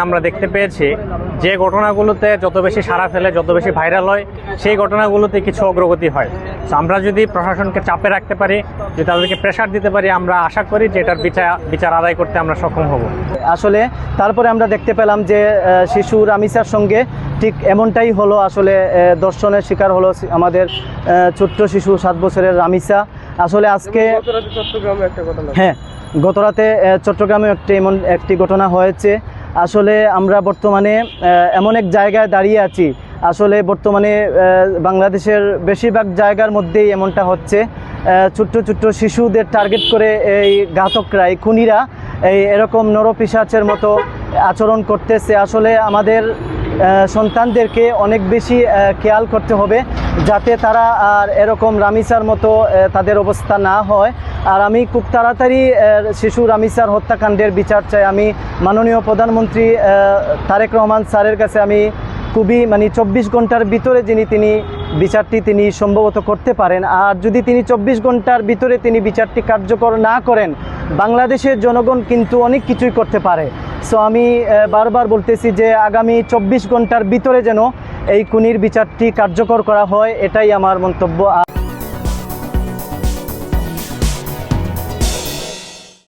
আমরা দেখতে পেয়েছি যে ঘটনাগুলোতে যত বেশি সাড়া ফেলে, যত বেশি ভাইরাল হয়, সেই ঘটনাগুলোতে কিছু অগ্রগতি হয়। তো আমরা যদি প্রশাসনকে চাপে রাখতে পারি, যদি তাদেরকে প্রেশার দিতে পারি, আমরা আশা করি যে এটার বিচার আদায় করতে আমরা সক্ষম হব। আসলে তারপরে আমরা দেখতে পেলাম যে শিশু রামিসার সঙ্গে ঠিক এমনটাই হলো। আসলে দর্শনের শিকার হলো আমাদের ছোট্ট শিশু 7 বছরের রামিসা। আসলে আজকে হ্যাঁ, গতরাতে চট্টগ্রামে এমন একটি ঘটনা হয়েছে। আসলে আমরা বর্তমানে এমন এক জায়গায় দাঁড়িয়ে আছি, আসলে বর্তমানে বাংলাদেশের বেশিরভাগ জায়গার মধ্যেই এমনটা হচ্ছে। ছোট্ট ছোট্ট শিশুদের টার্গেট করে এই ঘাতকরা, এই খুনিরা এরকম নরপিশাচের মতো আচরণ করতেছে। আসলে আমাদের সন্তানদেরকে অনেক বেশি খেয়াল করতে হবে যাতে তারা আর এরকম রামিসার মতো তাদের অবস্থা না হয়। আর আমি খুব তাড়াতাড়ি শিশু রামিসার হত্যাকাণ্ডের বিচার চাই। আমি মাননীয় প্রধানমন্ত্রী তারেক রহমান স্যারের কাছে আমি খুবই 24 ঘন্টার ভিতরে তিনি বিচারটি তিনি সম্ভবত করতে পারেন। আর যদি তিনি 24 ঘন্টার ভিতরে তিনি বিচারটি কার্যকর না করেন, বাংলাদেশের জনগণ কিন্তু অনেক কিছুই করতে পারে। সো আমি বারবার বলতেছি যে আগামী 24 ঘন্টার ভিতরে যেন এই খুনির বিচারটি কার্যকর করা হয়, এটাই আমার মন্তব্য।